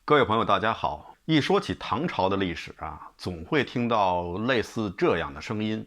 各位朋友，大家好。一说起唐朝的历史啊，总会听到类似这样的声音，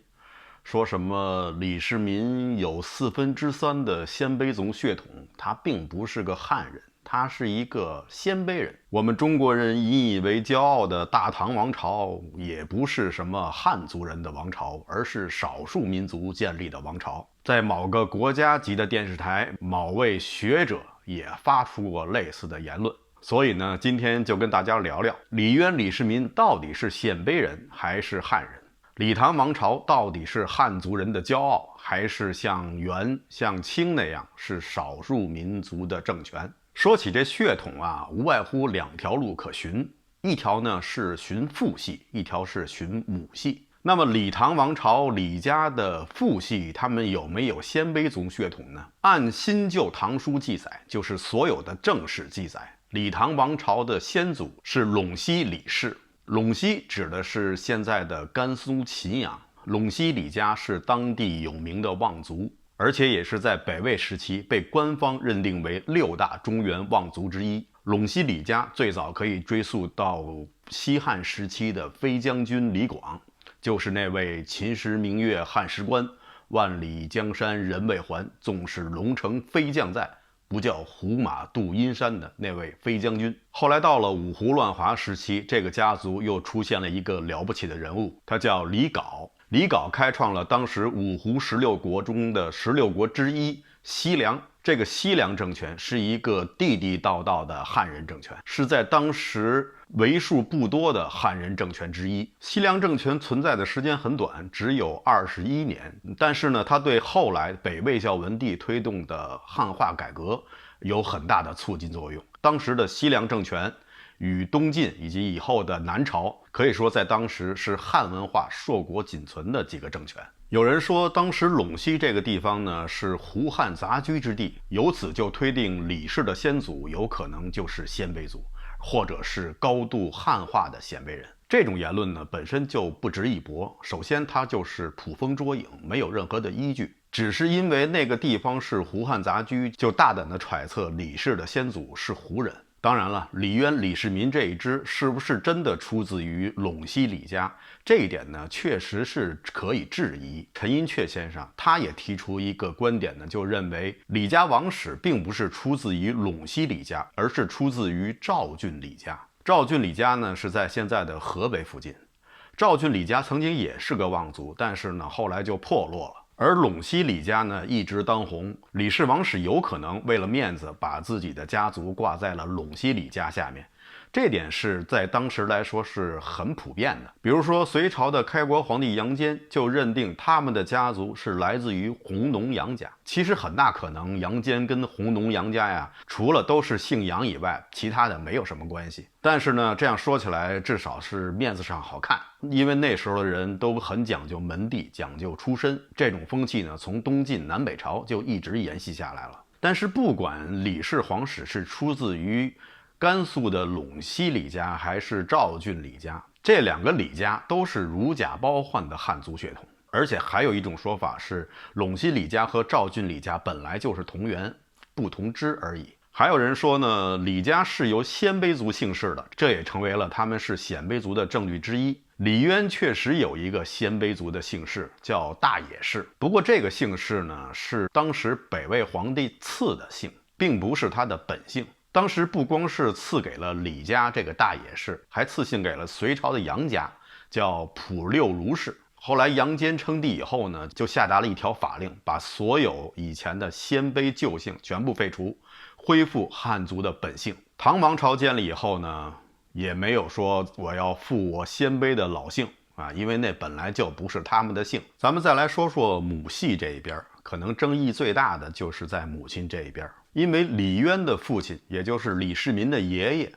说什么李世民有3/4的鲜卑族血统，他并不是个汉人，他是一个鲜卑人。我们中国人引以为骄傲的大唐王朝，也不是什么汉族人的王朝，而是少数民族建立的王朝。在某个国家级的电视台，某位学者也发出过类似的言论。所以呢，今天就跟大家聊聊李渊、李世民到底是鲜卑人还是汉人？李唐王朝到底是汉族人的骄傲，还是像元、像清那样是少数民族的政权？说起这血统啊，无外乎2条路可循，一条呢是循父系，一条是循母系。那么李唐王朝李家的父系，他们有没有鲜卑族血统呢？按新旧唐书记载，就是所有的正史记载，李唐王朝的先祖是陇西李氏。陇西指的是现在的甘肃秦阳。陇西李家是当地有名的望族，而且也是在北魏时期被官方认定为6大中原望族之一。陇西李家最早可以追溯到西汉时期的飞将军李广，就是那位秦时明月汉时关，万里江山人未还，纵使龙城飞将在，不教胡马度阴山的那位飞将军。后来到了五胡乱华时期，这个家族又出现了一个了不起的人物，他叫李杲。李杲开创了当时五胡16国中的16国之一西凉。这个西凉政权是一个地地道道的汉人政权，是在当时为数不多的汉人政权之一。西凉政权存在的时间很短，只有21年，但是呢，它对后来北魏孝文帝推动的汉化改革有很大的促进作用。当时的西凉政权与东晋以及以后的南朝，可以说在当时是汉文化硕果仅存的几个政权。有人说，当时陇西这个地方呢是胡汉杂居之地，由此就推定李氏的先祖有可能就是鲜卑族，或者是高度汉化的鲜卑人。这种言论呢本身就不值一驳，首先它就是捕风捉影，没有任何的依据，只是因为那个地方是胡汉杂居，就大胆的揣测李氏的先祖是胡人。当然了，李渊、李世民这一支是不是真的出自于陇西李家，这一点呢确实是可以质疑。陈寅恪先生他也提出一个观点呢，就认为李家王室并不是出自于陇西李家，而是出自于赵郡李家。赵郡李家呢是在现在的河北附近。赵郡李家曾经也是个望族，但是呢后来就破落了。而陇西李家呢一直当红，李氏王室有可能为了面子把自己的家族挂在了陇西李家下面，这点是在当时来说是很普遍的。比如说隋朝的开国皇帝杨坚就认定他们的家族是来自于弘农杨家。其实很大可能杨坚跟弘农杨家呀，除了都是姓杨以外，其他的没有什么关系。但是呢，这样说起来至少是面子上好看，因为那时候的人都很讲究门第，讲究出身，这种风气呢从东晋南北朝就一直沿袭下来了。但是不管李氏皇室是出自于甘肃的陇西李家还是赵郡李家，这2个李家都是如假包换的汉族血统。而且还有一种说法是，陇西李家和赵郡李家本来就是同源，不同支而已。还有人说呢，李家是由鲜卑族姓氏的，这也成为了他们是鲜卑族的证据之一。李渊确实有一个鲜卑族的姓氏，叫大野氏。不过这个姓氏呢，是当时北魏皇帝赐的姓，并不是他的本姓。当时不光是赐给了李家这个大野氏，还赐姓给了隋朝的杨家，叫普六如氏。后来杨坚称帝以后呢，就下达了一条法令，把所有以前的鲜卑旧姓全部废除，恢复汉族的本姓。唐王朝建立以后呢，也没有说我要复我鲜卑的老姓啊，因为那本来就不是他们的姓。咱们再来说说母系这一边，可能争议最大的就是在母亲这一边，因为李渊的父亲，也就是李世民的爷爷，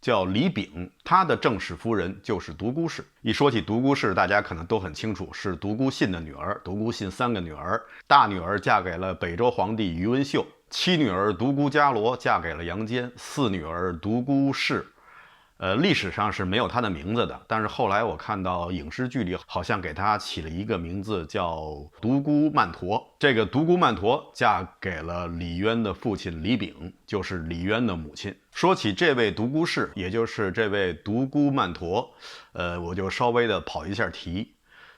叫李炳，他的正室夫人就是独孤氏。一说起独孤氏，大家可能都很清楚，是独孤信的女儿。独孤信3个女儿，大女儿嫁给了北周皇帝宇文秀，7女儿独孤伽罗嫁给了杨坚，4女儿独孤氏，历史上是没有他的名字的，但是后来我看到影视剧里好像给他起了一个名字叫独孤曼陀。这个独孤曼陀嫁给了李渊的父亲李炳，就是李渊的母亲。说起这位独孤氏，也就是这位独孤曼陀，我就稍微的跑一下题。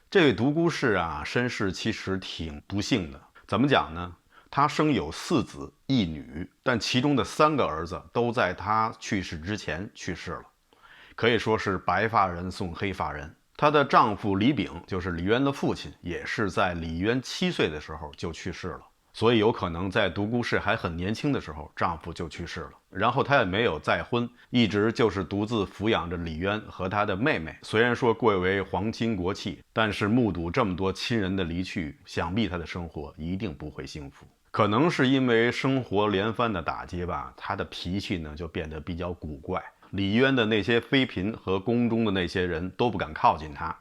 这位独孤氏啊，身世其实挺不幸的。怎么讲呢？他生有4子1女，但其中的3个儿子都在他去世之前去世了，可以说是白发人送黑发人。她的丈夫李炳，就是李渊的父亲，也是在李渊7岁的时候就去世了，所以有可能在独孤氏还很年轻的时候，丈夫就去世了。然后她也没有再婚，一直就是独自抚养着李渊和他的妹妹。虽然说贵为皇亲国戚，但是目睹这么多亲人的离去，想必她的生活一定不会幸福。可能是因为生活连番的打击吧，他的脾气呢就变得比较古怪。李渊的那些妃嫔和宫中的那些人都不敢靠近他，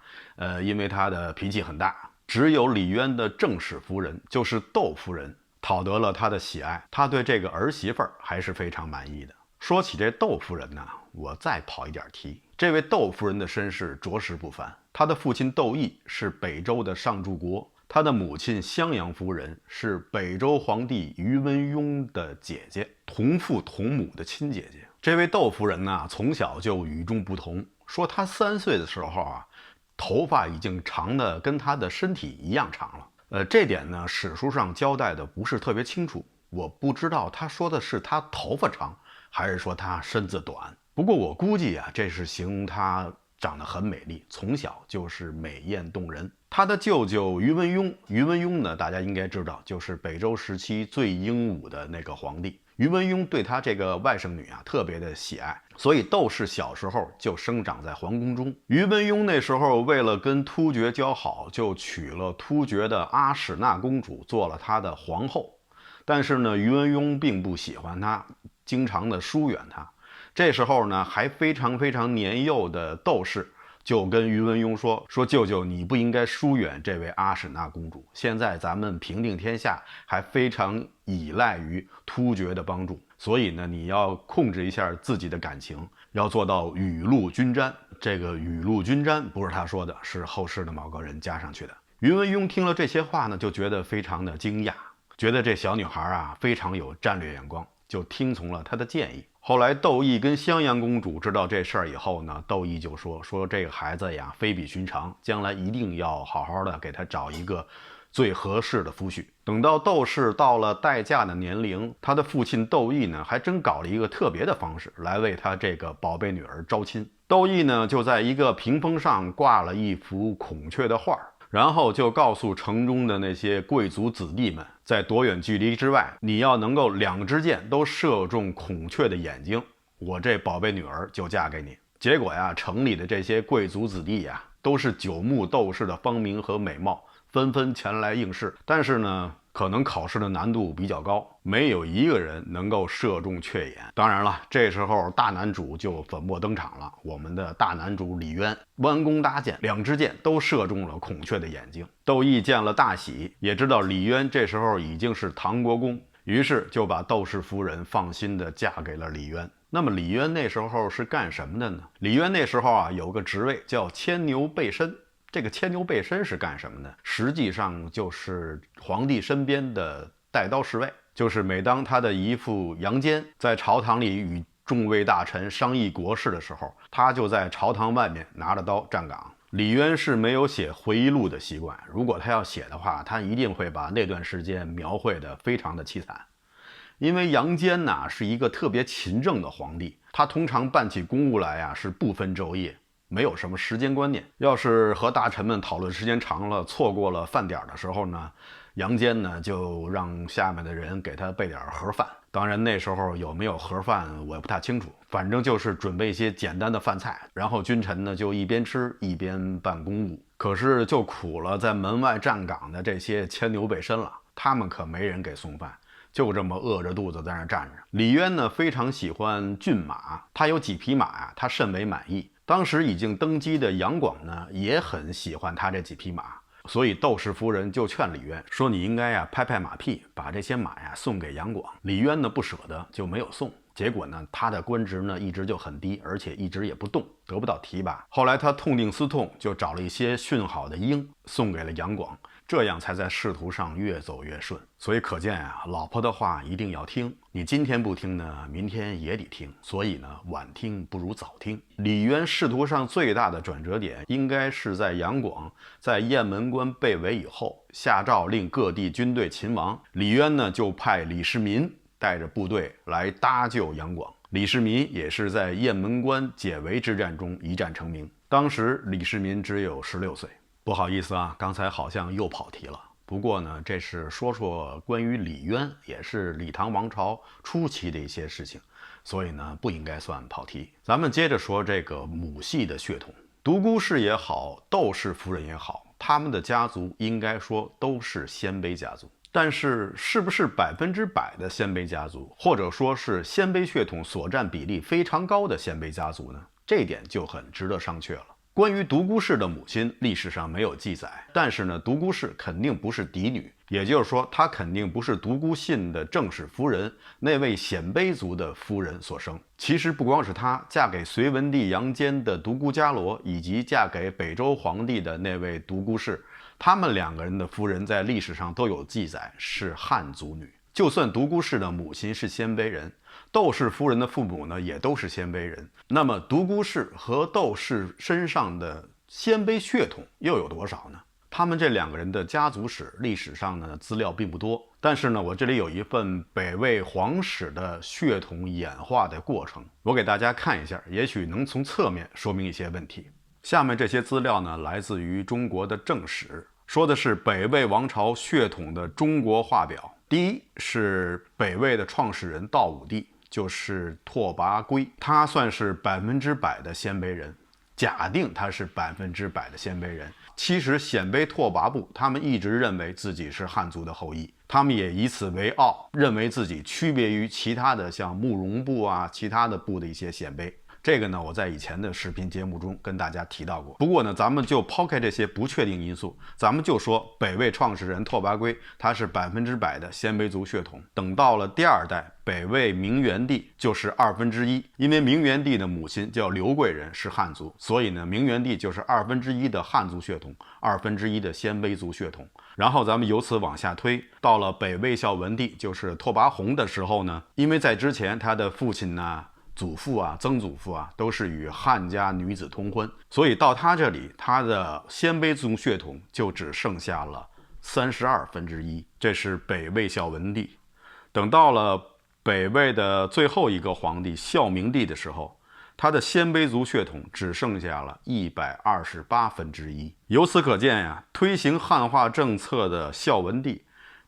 因为他的脾气很大。只有李渊的正室夫人，就是窦夫人，讨得了他的喜爱。他对这个儿媳妇还是非常满意的。说起这窦夫人呢，我再跑一点题。这位窦夫人的身世着实不凡，她的父亲窦毅是北周的上柱国。他的母亲襄阳夫人是北周皇帝于文邕的姐姐，同父同母的亲姐姐。这位窦夫人呢，从小就与众不同。说她3岁的时候啊，头发已经长的跟她的身体一样长了。这点呢，史书上交代的不是特别清楚，我不知道他说的是她头发长，还是说她身子短。不过我估计啊，这是形容她长得很美丽，从小就是美艳动人。他的舅舅于文邕，于文邕呢，大家应该知道，就是北周时期最英武的那个皇帝。于文邕对他这个外甥女啊特别的喜爱，所以窦氏小时候就生长在皇宫中。于文邕那时候为了跟突厥交好，就娶了突厥的阿史那公主做了他的皇后。但是呢，于文邕并不喜欢她，经常的疏远她。这时候呢，还非常年幼的窦氏就跟于文邕说舅舅，你不应该疏远这位阿史那公主，现在咱们平定天下还非常依赖于突厥的帮助，所以呢，你要控制一下自己的感情，要做到雨露均沾。这个雨露均沾不是他说的，是后世的某个人加上去的。于文邕听了这些话呢，就觉得非常的惊讶，觉得这小女孩啊非常有战略眼光，就听从了他的建议。后来窦毅跟襄阳公主知道这事儿以后呢，窦毅就说这个孩子呀非比寻常，将来一定要好好的给他找一个最合适的夫婿。等到窦氏到了待嫁的年龄，他的父亲窦毅呢还真搞了一个特别的方式来为他这个宝贝女儿招亲。窦毅呢就在一个屏风上挂了一幅孔雀的画，然后就告诉城中的那些贵族子弟们，在多远距离之外，你要能够2支箭都射中孔雀的眼睛，我这宝贝女儿就嫁给你。结果呀，城里的这些贵族子弟呀，都是久目窦氏的芳名和美貌，纷纷前来应试。但是呢，可能考试的难度比较高，没有一个人能够射中雀眼。当然了，这时候大男主就粉墨登场了。我们的大男主李渊弯弓搭箭，2支箭都射中了孔雀的眼睛。窦毅见了大喜，也知道李渊这时候已经是唐国公，于是就把窦氏夫人放心的嫁给了李渊。那么李渊那时候是干什么的呢？李渊那时候啊有个职位叫牵牛备身。这个牵牛备身是干什么呢？实际上就是皇帝身边的带刀侍卫，就是每当他的姨父杨坚在朝堂里与众位大臣商议国事的时候，他就在朝堂外面拿着刀站岗。李渊是没有写回忆录的习惯，如果他要写的话，他一定会把那段时间描绘得非常的凄惨。因为杨坚呢是一个特别勤政的皇帝，他通常办起公务来啊是不分昼夜，没有什么时间观念。要是和大臣们讨论时间长了，错过了饭点的时候呢，杨坚呢就让下面的人给他备点盒饭。当然那时候有没有盒饭我也不太清楚，反正就是准备一些简单的饭菜，然后君臣呢就一边吃一边办公务。可是就苦了在门外站岗的这些牵牛备身了，他们可没人给送饭，就这么饿着肚子在那站着。李渊呢非常喜欢骏马，他有几匹马啊，他甚为满意。当时已经登基的杨广呢也很喜欢他这几匹马，所以窦氏夫人就劝李渊说，你应该呀拍拍马屁，把这些马呀送给杨广。李渊呢不舍得，就没有送。结果呢，他的官职呢一直就很低，而且一直也不动，得不到提拔。后来他痛定思痛，就找了一些训好的鹰送给了杨广，这样才在仕途上越走越顺。所以可见啊，老婆的话一定要听，你今天不听呢，明天也得听。所以呢，晚听不如早听。李渊仕途上最大的转折点，应该是在杨广在雁门关被围以后，下诏令各地军队勤王，李渊呢就派李世民带着部队来搭救杨广。李世民也是在雁门关解围之战中一战成名，当时李世民只有16岁。不好意思啊，刚才好像又跑题了。不过呢，这是说说关于李渊，也是李唐王朝初期的一些事情，所以呢，不应该算跑题。咱们接着说这个母系的血统，独孤氏也好，窦氏夫人也好，他们的家族应该说都是鲜卑家族。但是，是不是100%的鲜卑家族，或者说是鲜卑血统所占比例非常高的鲜卑家族呢？这一点就很值得商榷了。关于独孤氏的母亲，历史上没有记载，但是呢，独孤氏肯定不是嫡女，也就是说，她肯定不是独孤信的正室夫人，那位鲜卑族的夫人所生。其实不光是她，嫁给隋文帝杨坚的独孤伽罗，以及嫁给北周皇帝的那位独孤氏，他们2个人的夫人在历史上都有记载是汉族女。就算独孤氏的母亲是鲜卑人，窦氏夫人的父母呢也都是鲜卑人，那么独孤氏和窦氏身上的鲜卑血统又有多少呢？他们这2个人的家族史历史上呢资料并不多，但是呢我这里有一份北魏皇史的血统演化的过程，我给大家看一下，也许能从侧面说明一些问题。下面这些资料呢来自于中国的正史，说的是北魏王朝血统的中国画表。第一是北魏的创始人道武帝，就是拓跋圭，他算是100%的鲜卑人，假定他是100%的鲜卑人。其实鲜卑拓跋部他们一直认为自己是汉族的后裔，他们也以此为傲，认为自己区别于其他的像慕容部啊其他的部的一些鲜卑。这个呢，我在以前的视频节目中跟大家提到过。不过呢，咱们就抛开这些不确定因素，咱们就说北魏创始人拓跋圭他是100%的鲜卑族血统。等到了第2代北魏明元帝，就是1/2，因为明元帝的母亲叫刘贵人，是汉族，所以呢，明元帝就是1/2的汉族血统，1/2的鲜卑族血统。然后咱们由此往下推，到了北魏孝文帝，就是拓跋宏的时候呢，因为在之前他的父亲呢、祖父啊、曾祖父啊都是与汉家女子通婚，所以到他这里，他的鲜卑族血统就只剩下了1/32，这是北魏孝文帝。等到了北魏的最后一个皇帝孝明帝的时候，他的鲜卑族血统只剩下了128分之1。由此可见呀，推行汉化政策的孝文帝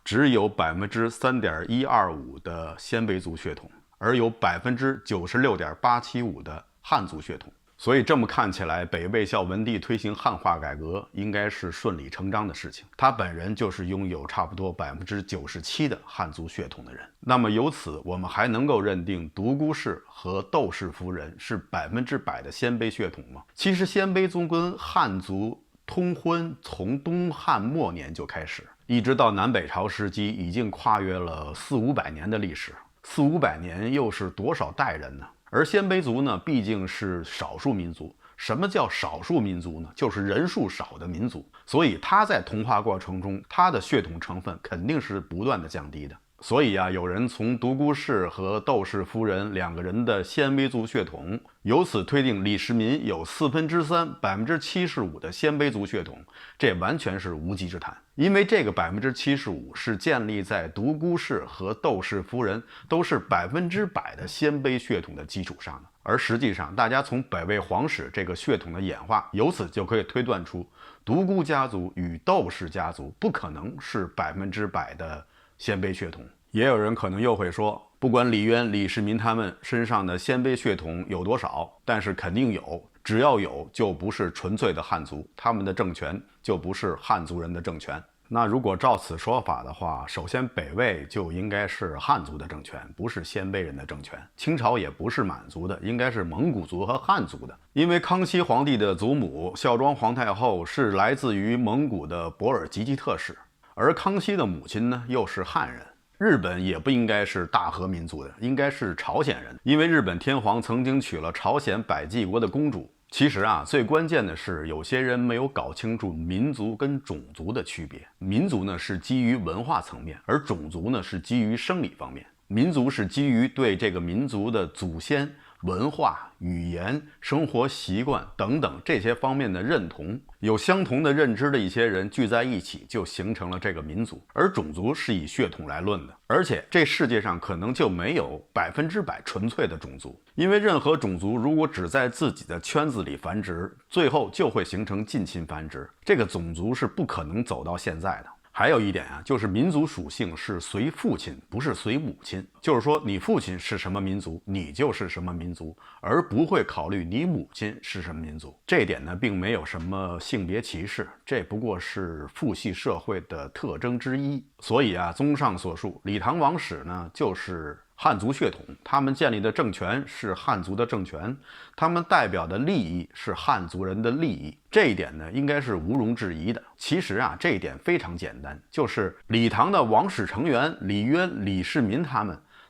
只有3.125%的鲜卑族血统，而有96.875%的汉族血统。所以这么看起来，北魏孝文帝推行汉化改革应该是顺理成章的事情。他本人就是拥有差不多97%的汉族血统的人。那么由此，我们还能够认定独孤氏和窦氏夫人是100%的鲜卑血统吗？其实鲜卑族跟汉族通婚从东汉末年就开始，一直到南北朝时期，已经跨越了400-500年的历史。400-500年又是多少代人呢？而鲜卑族呢，毕竟是少数民族。什么叫少数民族呢？就是人数少的民族。所以它在同化过程中，它的血统成分肯定是不断的降低的。所以啊，有人从独孤氏和窦氏夫人2个人的鲜卑族血统，由此推定李世民有3/4、75%的鲜卑族血统，这完全是无稽之谈。因为这个75%是建立在独孤氏和窦氏夫人都是100%的鲜卑血统的基础上的。而实际上，大家从北魏皇室这个血统的演化，由此就可以推断出，独孤家族与窦氏家族不可能是100%的鲜卑血统。也有人可能又会说，不管李渊、李世民他们身上的鲜卑血统有多少，但是肯定有，只要有就不是纯粹的汉族，他们的政权就不是汉族人的政权。那如果照此说法的话，首先北魏就应该是汉族的政权，不是鲜卑人的政权。清朝也不是满族的，应该是蒙古族和汉族的。因为康熙皇帝的祖母孝庄皇太后是来自于蒙古的博尔济吉特氏，而康熙的母亲呢又是汉人。日本也不应该是大和民族的，应该是朝鲜人，因为日本天皇曾经娶了朝鲜百济国的公主。其实啊，最关键的是，有些人没有搞清楚民族跟种族的区别。民族呢是基于文化层面，而种族呢是基于生理方面。民族是基于对这个民族的祖先、文化、语言、生活习惯等等这些方面的认同，有相同的认知的一些人聚在一起，就形成了这个民族。而种族是以血统来论的，而且这世界上可能就没有100%纯粹的种族，因为任何种族如果只在自己的圈子里繁殖，最后就会形成近亲繁殖，这个种族是不可能走到现在的。还有一点啊，就是民族属性是随父亲，不是随母亲。就是说，你父亲是什么民族，你就是什么民族，而不会考虑你母亲是什么民族。这一点呢，并没有什么性别歧视，这不过是父系社会的特征之一。所以啊，综上所述，李唐王室呢，就是汉族血统，他们建立的政权是汉族的政权，他们代表的利益是汉族人的利益，这一点呢，应该是毋庸置疑的。其实啊，这一点非常简单，就是李唐的王室成员李渊、李世民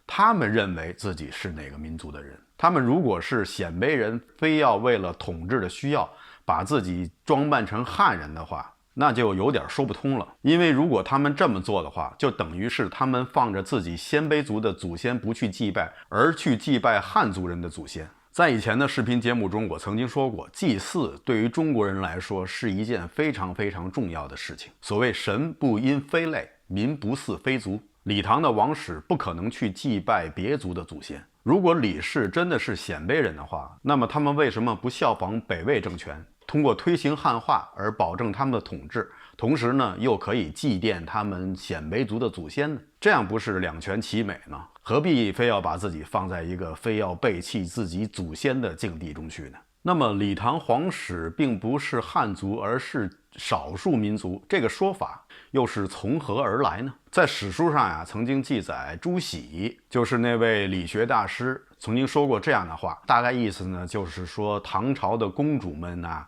他们认为自己是哪个民族的人。他们如果是鲜卑人，非要为了统治的需要把自己装扮成汉人的话，那就有点说不通了。因为如果他们这么做的话，就等于是他们放着自己鲜卑族的祖先不去祭拜，而去祭拜汉族人的祖先。在以前的视频节目中，我曾经说过，祭祀对于中国人来说是一件非常非常重要的事情。所谓神不因非类，民不祀非族。李唐的王室不可能去祭拜别族的祖先。如果李氏真的是鲜卑人的话，那么他们为什么不效仿北魏政权，通过推行汉化而保证他们的统治，同时呢又可以祭奠他们鲜卑族的祖先呢？这样不是两全其美吗？何必非要把自己放在一个非要背弃自己祖先的境地中去呢？那么李唐皇室并不是汉族，而是少数民族，这个说法又是从何而来呢？在史书上呀，曾经记载朱熹，就是那位理学大师，曾经说过这样的话，大概意思呢，就是说唐朝的公主们呢，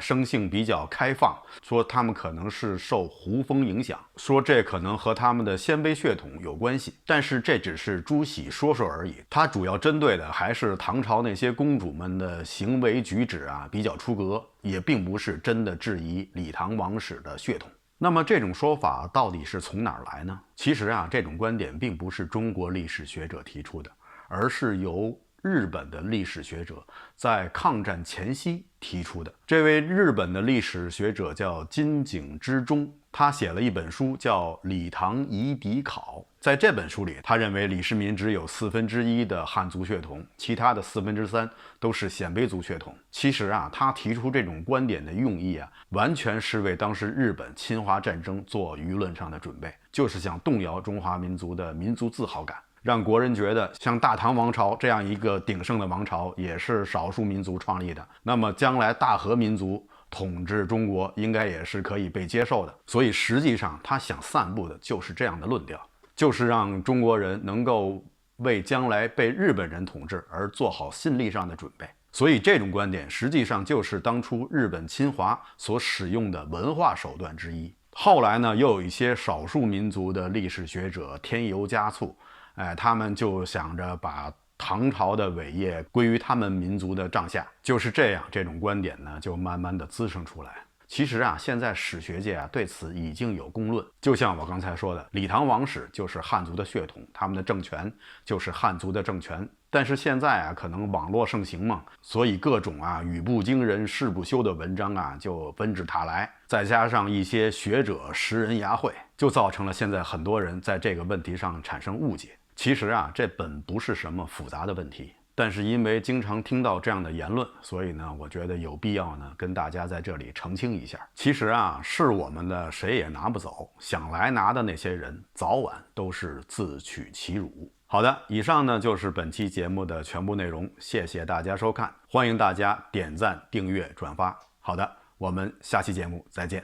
生性比较开放，说他们可能是受胡风影响，说这可能和他们的鲜卑血统有关系。但是这只是朱熹说说而已，他主要针对的还是唐朝那些公主们的行为举止啊比较出格，也并不是真的质疑李唐王室的血统。那么这种说法到底是从哪儿来呢？其实啊，这种观点并不是中国历史学者提出的，而是由日本的历史学者在抗战前夕提出的。这位日本的历史学者叫金井之中，他写了一本书叫《李唐夷狄考》。在这本书里，他认为李世民只有1/4的汉族血统，其他的3/4都是鲜卑族血统。其实啊，他提出这种观点的用意啊，完全是为当时日本侵华战争做舆论上的准备，就是想动摇中华民族的民族自豪感，让国人觉得像大唐王朝这样一个鼎盛的王朝也是少数民族创立的，那么将来大和民族统治中国应该也是可以被接受的。所以实际上他想散布的就是这样的论调，就是让中国人能够为将来被日本人统治而做好心理上的准备。所以这种观点实际上就是当初日本侵华所使用的文化手段之一。后来呢，又有一些少数民族的历史学者添油加醋，他们就想着把唐朝的伟业归于他们民族的帐下。就是这样，这种观点呢就慢慢的滋生出来。其实啊，现在史学界啊对此已经有公论。就像我刚才说的，李唐王室就是汉族的血统，他们的政权就是汉族的政权。但是现在啊，可能网络盛行嘛，所以各种语不惊人誓不休的文章啊就纷至沓来，再加上一些学者识人牙慧，就造成了现在很多人在这个问题上产生误解。其实啊，这本不是什么复杂的问题，但是因为经常听到这样的言论，所以呢，我觉得有必要呢跟大家在这里澄清一下。其实啊，是我们的谁也拿不走，想来拿的那些人，早晚都是自取其辱。好的，以上呢就是本期节目的全部内容，谢谢大家收看，欢迎大家点赞、订阅、转发。好的，我们下期节目再见。